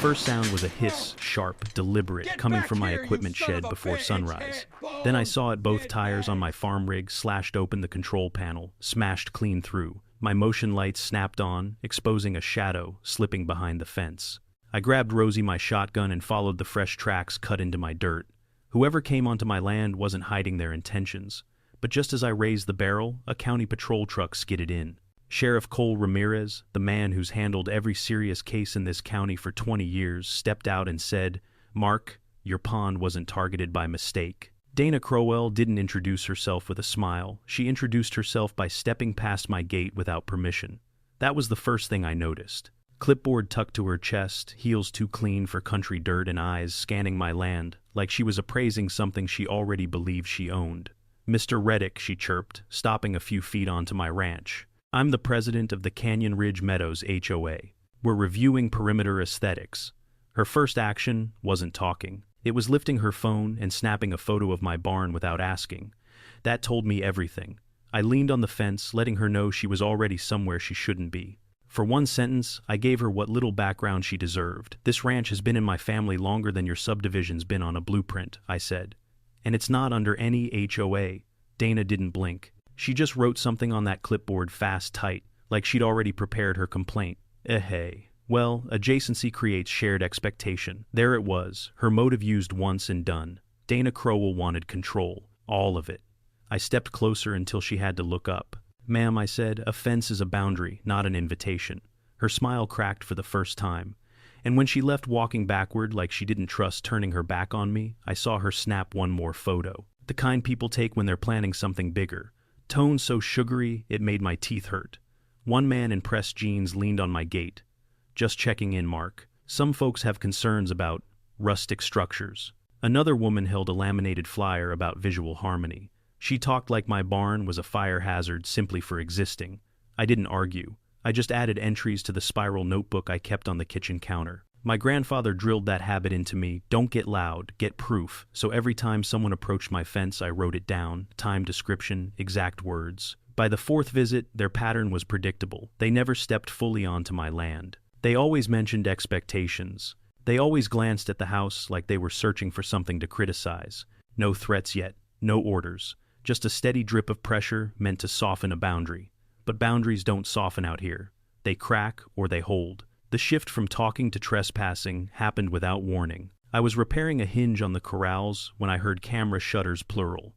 first sound was a hiss, sharp, deliberate, coming from my equipment shed before sunrise. Then I saw it, both tires on my farm rig slashed open, the control panel, smashed clean through. My motion lights snapped on, exposing a shadow slipping behind the fence. I grabbed Rosie, my shotgun, and followed the fresh tracks cut into my dirt. Whoever came onto my land wasn't hiding their intentions. But just as I raised the barrel, a county patrol truck skidded in. Sheriff Cole Ramirez, the man who's handled every serious case in this county for 20 years, stepped out and said, "Mark, your pond wasn't targeted by mistake." Dana Crowell didn't introduce herself with a smile. She introduced herself by stepping past my gate without permission. That was the first thing I noticed. Clipboard tucked to her chest, heels too clean for country dirt, and eyes scanning my land like she was appraising something she already believed she owned. "Mr. Reddick," she chirped, stopping a few feet onto my ranch. "I'm the president of the Canyon Ridge Meadows HOA. We're reviewing perimeter aesthetics." Her first action wasn't talking. It was lifting her phone and snapping a photo of my barn without asking. That told me everything. I leaned on the fence, letting her know she was already somewhere she shouldn't be. For one sentence, I gave her what little background she deserved. "This ranch has been in my family longer than your subdivision's been on a blueprint," I said. "And it's not under any HOA." Dana didn't blink. She just wrote something on that clipboard fast, tight, like she'd already prepared her complaint. Hey. Well, adjacency creates shared expectation. There it was, her motive used once and done. Dana Crowell wanted control. All of it. I stepped closer until she had to look up. "Ma'am," I said, "a fence is a boundary, not an invitation." Her smile cracked for the first time. And when she left walking backward like she didn't trust turning her back on me, I saw her snap one more photo. The kind people take when they're planning something bigger. Tone so sugary, it made my teeth hurt. One man in pressed jeans leaned on my gate. "Just checking in, Mark. Some folks have concerns about rustic structures." Another woman held a laminated flyer about visual harmony. She talked like my barn was a fire hazard simply for existing. I didn't argue. I just added entries to the spiral notebook I kept on the kitchen counter. My grandfather drilled that habit into me: don't get loud, get proof. So every time someone approached my fence, I wrote it down, time description, exact words. By the fourth visit, their pattern was predictable. They never stepped fully onto my land. They always mentioned expectations. They always glanced at the house like they were searching for something to criticize. No threats yet, no orders. Just a steady drip of pressure meant to soften a boundary. But boundaries don't soften out here. They crack or they hold. The shift from talking to trespassing happened without warning. I was repairing a hinge on the corrals when I heard camera shutters plural.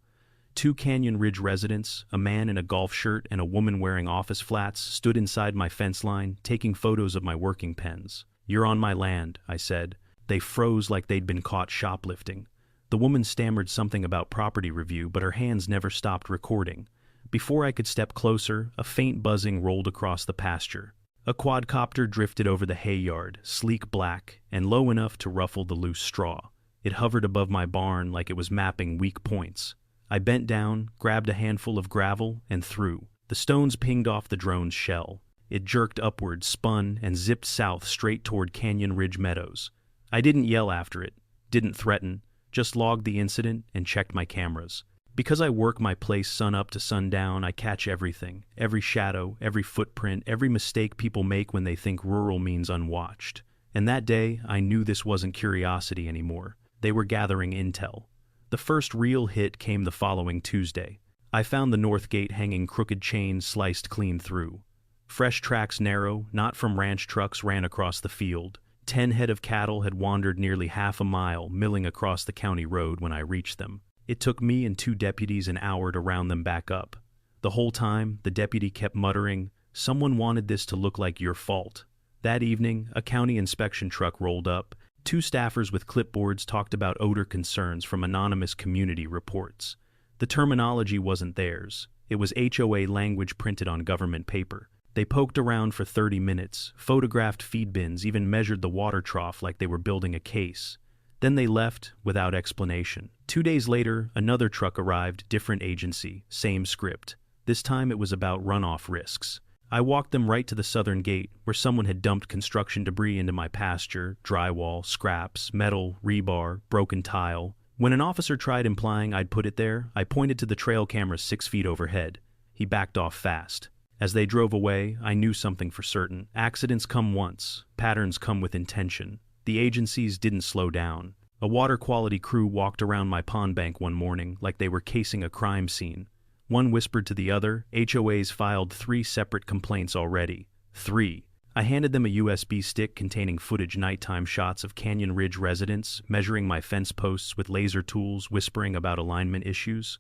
2 Canyon Ridge residents, a man in a golf shirt and a woman wearing office flats, stood inside my fence line, taking photos of my working pens. "You're on my land," I said. They froze like they'd been caught shoplifting. The woman stammered something about property review, but her hands never stopped recording. Before I could step closer, a faint buzzing rolled across the pasture. A quadcopter drifted over the hay yard, sleek black, and low enough to ruffle the loose straw. It hovered above my barn like it was mapping weak points. I bent down, grabbed a handful of gravel, and threw. The stones pinged off the drone's shell. It jerked upward, spun, and zipped south straight toward Canyon Ridge Meadows. I didn't yell after it, didn't threaten, just logged the incident and checked my cameras. Because I work my place sun up to sundown, I catch everything. Every shadow, every footprint, every mistake people make when they think rural means unwatched. And that day, I knew this wasn't curiosity anymore. They were gathering intel. The first real hit came the following Tuesday. I found the north gate hanging, crooked chains sliced clean through. Fresh tracks, narrow, not from ranch trucks, ran across the field. 10 head of cattle had wandered nearly half a mile, milling across the county road when I reached them. It took me and 2 deputies an hour to round them back up. The whole time, the deputy kept muttering, "Someone wanted this to look like your fault." That evening, a county inspection truck rolled up. 2 staffers with clipboards talked about odor concerns from anonymous community reports. The terminology wasn't theirs. It was HOA language printed on government paper. They poked around for 30 minutes, photographed feed bins, even measured the water trough like they were building a case. Then they left without explanation. 2 days later, another truck arrived, different agency, same script. This time it was about runoff risks. I walked them right to the southern gate, where someone had dumped construction debris into my pasture: drywall, scraps, metal, rebar, broken tile. When an officer tried implying I'd put it there, I pointed to the trail camera 6 feet overhead. He backed off fast. As they drove away, I knew something for certain. Accidents come once, patterns come with intention. The agencies didn't slow down. A water quality crew walked around my pond bank one morning like they were casing a crime scene. One whispered to the other, HOA's filed 3 separate complaints already. 3. I handed them a USB stick containing footage nighttime shots of Canyon Ridge residents measuring my fence posts with laser tools, whispering about alignment issues.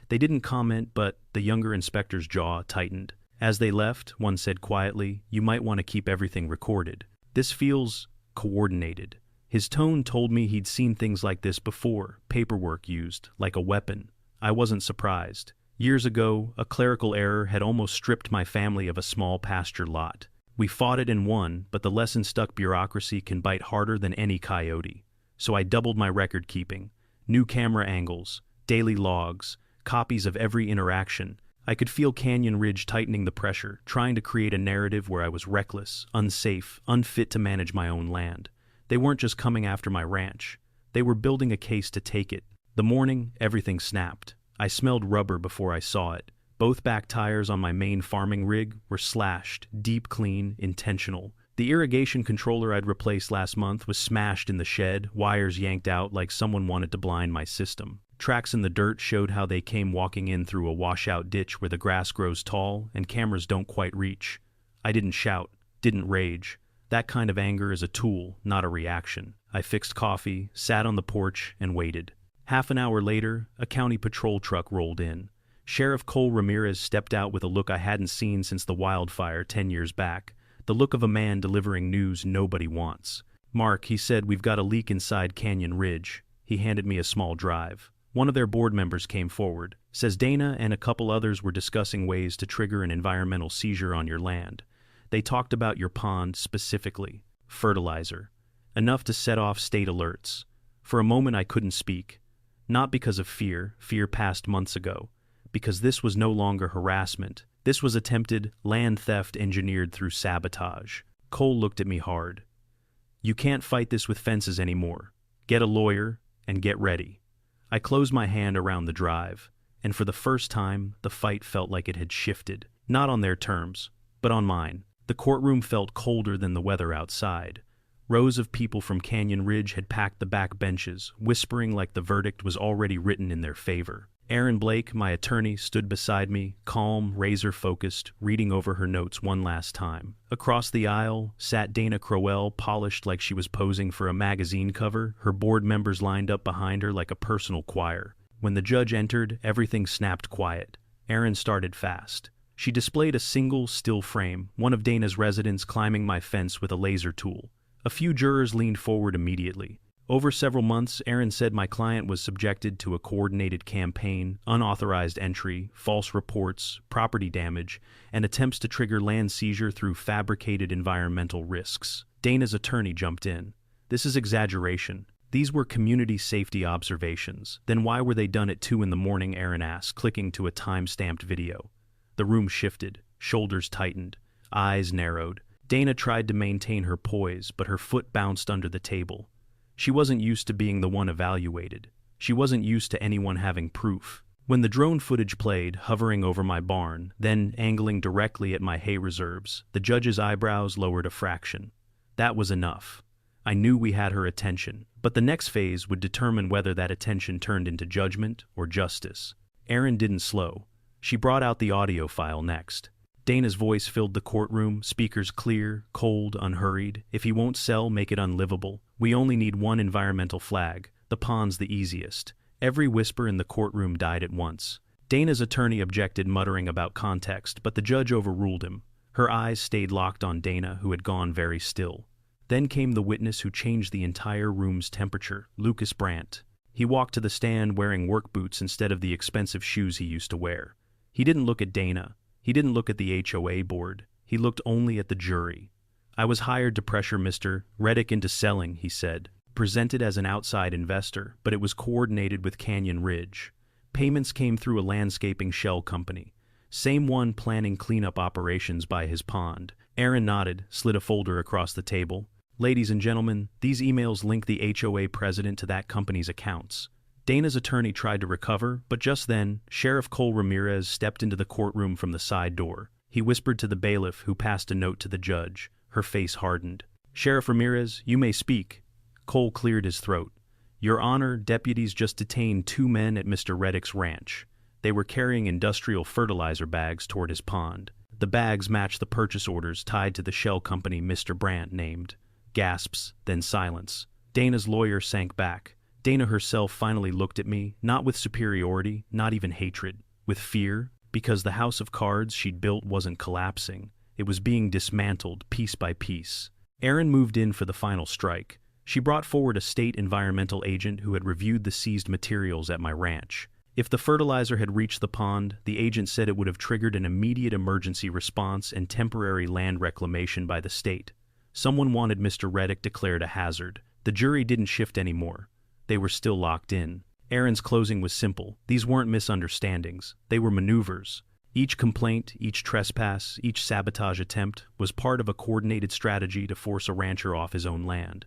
They didn't comment, but the younger inspector's jaw tightened. As they left, one said quietly, "You might want to keep everything recorded. This feels coordinated." His tone told me he'd seen things like this before, paperwork used, like a weapon. I wasn't surprised. Years ago, a clerical error had almost stripped my family of a small pasture lot. We fought it and won, but the lesson-stuck bureaucracy can bite harder than any coyote. So I doubled my record keeping. New camera angles, daily logs, copies of every interaction. I could feel Canyon Ridge tightening the pressure, trying to create a narrative where I was reckless, unsafe, unfit to manage my own land. They weren't just coming after my ranch. They were building a case to take it. The morning, everything snapped. I smelled rubber before I saw it. Both back tires on my main farming rig were slashed, deep clean, intentional. The irrigation controller I'd replaced last month was smashed in the shed, wires yanked out like someone wanted to blind my system. Tracks in the dirt showed how they came walking in through a washout ditch where the grass grows tall and cameras don't quite reach. I didn't shout, didn't rage. That kind of anger is a tool, not a reaction. I fixed coffee, sat on the porch, and waited. Half an hour later, a county patrol truck rolled in. Sheriff Cole Ramirez stepped out with a look I hadn't seen since the wildfire 10 years back. The look of a man delivering news nobody wants. "Mark," he said, "we've got a leak inside Canyon Ridge." He handed me a small drive. One of their board members came forward. Says Dana and a couple others were discussing ways to trigger an environmental seizure on your land. They talked about your pond specifically. Fertilizer. Enough to set off state alerts. For a moment I couldn't speak. Not because of fear passed months ago. Because this was no longer harassment. This was attempted land theft engineered through sabotage. Cole looked at me hard. "You can't fight this with fences anymore. Get a lawyer and get ready." I closed my hand around the drive, and for the first time, the fight felt like it had shifted. Not on their terms, but on mine. The courtroom felt colder than the weather outside. Rows of people from Canyon Ridge had packed the back benches, whispering like the verdict was already written in their favor. Aaron Blake, my attorney, stood beside me, calm, razor-focused, reading over her notes one last time. Across the aisle sat Dana Crowell, polished like she was posing for a magazine cover, her board members lined up behind her like a personal choir. When the judge entered, everything snapped quiet. Aaron started fast. She displayed a single, still frame, one of Dana's residents climbing my fence with a laser tool. A few jurors leaned forward immediately. Over several months, Aaron said my client was subjected to a coordinated campaign, unauthorized entry, false reports, property damage, and attempts to trigger land seizure through fabricated environmental risks. Dana's attorney jumped in. "This is exaggeration. These were community safety observations. Then why were they done at 2 a.m, Aaron asked, clicking to a time-stamped video. The room shifted, shoulders tightened, eyes narrowed. Dana tried to maintain her poise, but her foot bounced under the table. She wasn't used to being the one evaluated. She wasn't used to anyone having proof. When the drone footage played, hovering over my barn, then angling directly at my hay reserves, the judge's eyebrows lowered a fraction. That was enough. I knew we had her attention, but the next phase would determine whether that attention turned into judgment or justice. Aaron didn't slow. She brought out the audio file next. Dana's voice filled the courtroom, speakers clear, cold, unhurried. "If he won't sell, make it unlivable. We only need one environmental flag. The pond's the easiest." Every whisper in the courtroom died at once. Dana's attorney objected, muttering about context, but the judge overruled him. Her eyes stayed locked on Dana, who had gone very still. Then came the witness who changed the entire room's temperature, Lucas Brandt. He walked to the stand wearing work boots instead of the expensive shoes he used to wear. He didn't look at Dana. He didn't look at the HOA board. He looked only at the jury. "I was hired to pressure Mr. Reddick into selling," he said. "Presented as an outside investor, but it was coordinated with Canyon Ridge. Payments came through a landscaping shell company. Same one planning cleanup operations by his pond." Aaron nodded, slid a folder across the table. "Ladies and gentlemen, these emails link the HOA president to that company's accounts." Dana's attorney tried to recover, but just then, Sheriff Cole Ramirez stepped into the courtroom from the side door. He whispered to the bailiff, who passed a note to the judge. Her face hardened. "Sheriff Ramirez, you may speak." Cole cleared his throat. Your Honor, deputies just detained 2 men at Mr. Reddick's ranch. They were carrying industrial fertilizer bags toward his pond. The bags matched the purchase orders tied to the shell company Mr. Brandt named. Gasps, then silence. Dana's lawyer sank back. Dana herself finally looked at me, not with superiority, not even hatred, with fear, because the house of cards she'd built wasn't collapsing. It was being dismantled piece by piece. Erin moved in for the final strike. She brought forward a state environmental agent who had reviewed the seized materials at my ranch. If the fertilizer had reached the pond, the agent said it would have triggered an immediate emergency response and temporary land reclamation by the state. Someone wanted Mr. Reddick declared a hazard. The jury didn't shift anymore. They were still locked in. Erin's closing was simple. These weren't misunderstandings. They were maneuvers. Each complaint, each trespass, each sabotage attempt was part of a coordinated strategy to force a rancher off his own land.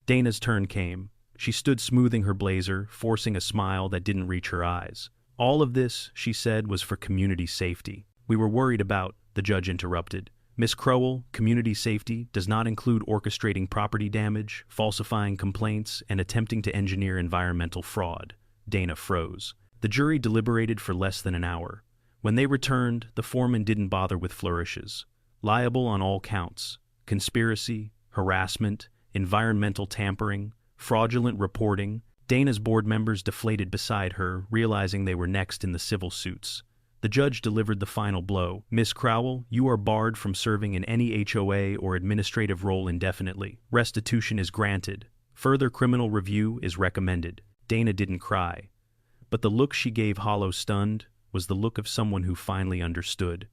Dana's turn came. She stood smoothing her blazer, forcing a smile that didn't reach her eyes. All of this, she said, was for community safety. We were worried about, the judge interrupted. Miss Crowell, community safety does not include orchestrating property damage, falsifying complaints, and attempting to engineer environmental fraud. Dana froze. The jury deliberated for less than an hour. When they returned, the foreman didn't bother with flourishes. Liable on all counts: conspiracy, harassment, environmental tampering, fraudulent reporting. Dana's board members deflated beside her, realizing they were next in the civil suits. The judge delivered the final blow. Miss Crowell, you are barred from serving in any HOA or administrative role indefinitely. Restitution is granted. Further criminal review is recommended. Dana didn't cry. But the look she gave, hollow stunned, was the look of someone who finally understood.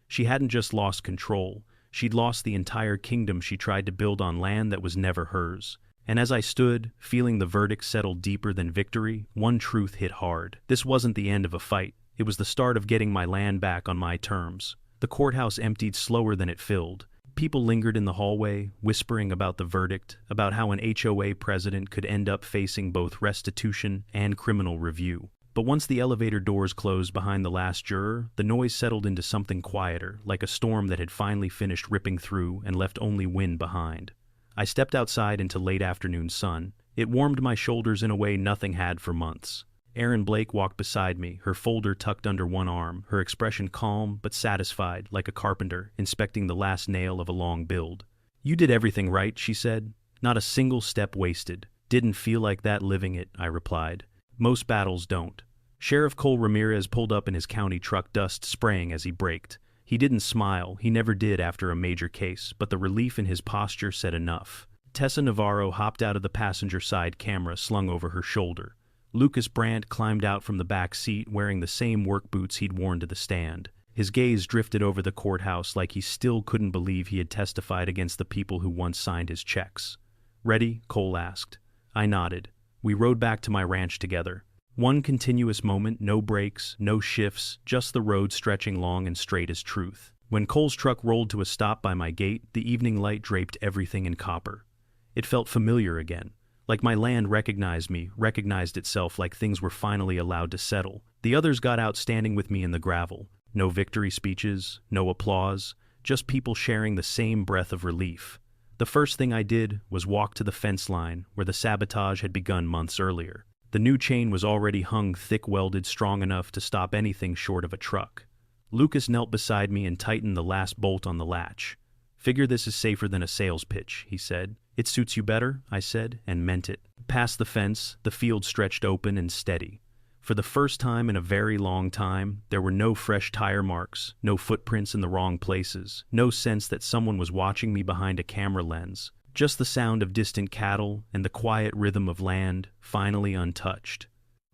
She hadn't just lost control. She'd lost the entire kingdom she tried to build on land that was never hers. And as I stood, feeling the verdict settle deeper than victory, one truth hit hard. This wasn't the end of a fight. It was the start of getting my land back on my terms. The courthouse emptied slower than it filled. People lingered in the hallway, whispering about the verdict, about how an HOA president could end up facing both restitution and criminal review. But once the elevator doors closed behind the last juror, the noise settled into something quieter, like a storm that had finally finished ripping through and left only wind behind. I stepped outside into late afternoon sun. It warmed my shoulders in a way nothing had for months. Erin Blake walked beside me, her folder tucked under one arm, her expression calm but satisfied, like a carpenter inspecting the last nail of a long build. You did everything right, she said. Not a single step wasted. Didn't feel like that living it, I replied. Most battles don't. Sheriff Cole Ramirez pulled up in his county truck, dust spraying as he braked. He didn't smile, he never did after a major case, but the relief in his posture said enough. Tessa Navarro hopped out of the passenger side camera slung over her shoulder. Lucas Brandt climbed out from the back seat wearing the same work boots he'd worn to the stand. His gaze drifted over the courthouse like he still couldn't believe he had testified against the people who once signed his checks. Ready? Cole asked. I nodded. We rode back to my ranch together. One continuous moment, no breaks, no shifts, just the road stretching long and straight as truth. When Cole's truck rolled to a stop by my gate, the evening light draped everything in copper. It felt familiar again. Like my land recognized me, recognized itself, like things were finally allowed to settle. The others got out standing with me in the gravel. No victory speeches, no applause, just people sharing the same breath of relief. The first thing I did was walk to the fence line where the sabotage had begun months earlier. The new chain was already hung thick-welded, strong enough to stop anything short of a truck. Lucas knelt beside me and tightened the last bolt on the latch. Figure this is safer than a sales pitch, he said. It suits you better, I said, and meant it. Past the fence, the field stretched open and steady. For the first time in a very long time, there were no fresh tire marks, no footprints in the wrong places, no sense that someone was watching me behind a camera lens. Just the sound of distant cattle and the quiet rhythm of land, finally untouched.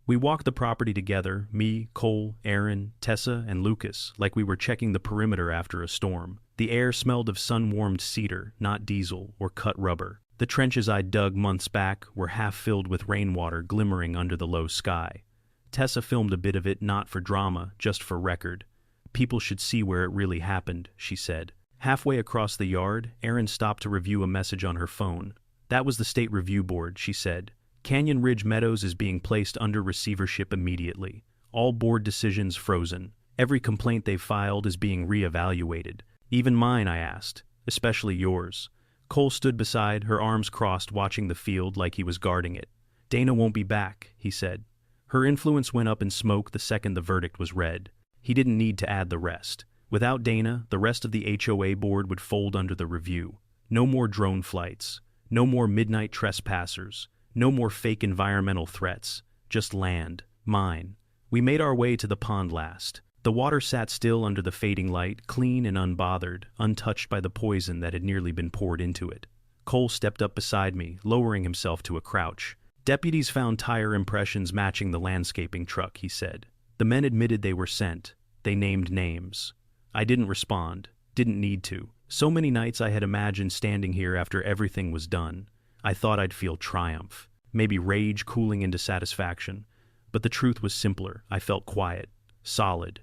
We walked the property together, me, Cole, Erin, Tessa, and Lucas, like we were checking the perimeter after a storm. The air smelled of sun-warmed cedar, not diesel or cut rubber. The trenches I'd dug months back were half filled with rainwater glimmering under the low sky. Tessa filmed a bit of it, not for drama, just for record. People should see where it really happened, she said. Halfway across the yard, Erin stopped to review a message on her phone. That was the State Review Board, she said. Canyon Ridge Meadows is being placed under receivership immediately. All board decisions frozen. Every complaint they've filed is being re-evaluated. Even mine, I asked. Especially yours. Cole stood beside, her arms crossed, watching the field like he was guarding it. Dana won't be back, he said. Her influence went up in smoke the second the verdict was read. He didn't need to add the rest. Without Dana, the rest of the HOA board would fold under the review. No more drone flights. No more midnight trespassers. No more fake environmental threats. Just land. Mine. We made our way to the pond last. The water sat still under the fading light, clean and unbothered, untouched by the poison that had nearly been poured into it. Cole stepped up beside me, lowering himself to a crouch. Deputies found tire impressions matching the landscaping truck, he said. The men admitted they were sent. They named names. I didn't respond. Didn't need to. So many nights I had imagined standing here after everything was done. I thought I'd feel triumph. Maybe rage cooling into satisfaction. But the truth was simpler. I felt quiet. Solid.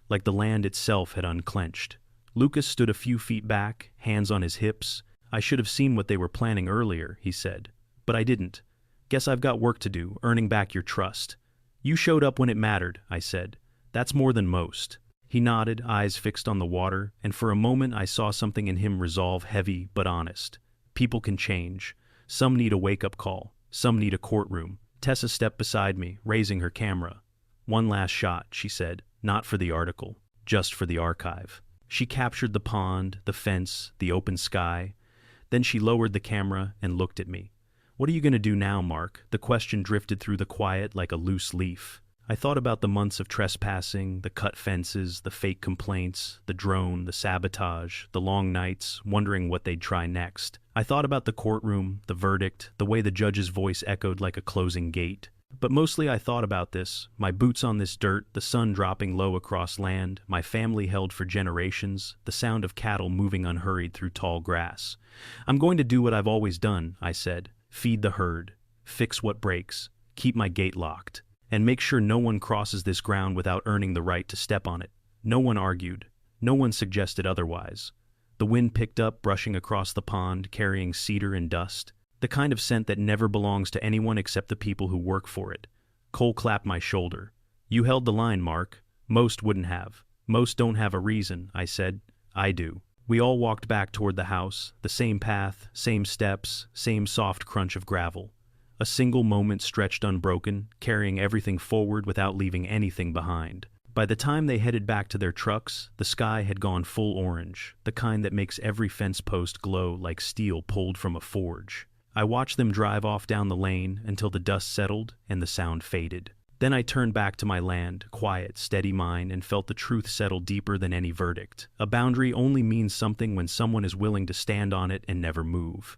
Like the land itself had unclenched. Lucas stood a few feet back, hands on his hips. I should have seen what they were planning earlier, he said. But I didn't. Guess I've got work to do, earning back your trust. You showed up when it mattered, I said. That's more than most. He nodded, eyes fixed on the water, and for a moment I saw something in him resolve, heavy but honest. People can change. Some need a wake-up call. Some need a courtroom. Tessa stepped beside me, raising her camera. One last shot, she said. Not for the article, just for the archive. She captured the pond, the fence, the open sky. Then she lowered the camera and looked at me. What are you going to do now, Mark? The question drifted through the quiet like a loose leaf. I thought about the months of trespassing, the cut fences, the fake complaints, the drone, the sabotage, the long nights, wondering what they'd try next. I thought about the courtroom, the verdict, the way the judge's voice echoed like a closing gate. But mostly I thought about this, my boots on this dirt, the sun dropping low across land, my family held for generations, the sound of cattle moving unhurried through tall grass. I'm going to do what I've always done, I said. Feed the herd, fix what breaks, keep my gate locked, and make sure no one crosses this ground without earning the right to step on it. No one argued. No one suggested otherwise. The wind picked up, brushing across the pond, carrying cedar and dust. The kind of scent that never belongs to anyone except the people who work for it. Cole clapped my shoulder. You held the line, Mark. Most wouldn't have. Most don't have a reason, I said. I do. We all walked back toward the house, the same path, same steps, same soft crunch of gravel. A single moment stretched unbroken, carrying everything forward without leaving anything behind. By the time they headed back to their trucks, the sky had gone full orange, the kind that makes every fence post glow like steel pulled from a forge. I watched them drive off down the lane until the dust settled and the sound faded. Then I turned back to my land, quiet, steady mind, and felt the truth settle deeper than any verdict. A boundary only means something when someone is willing to stand on it and never move.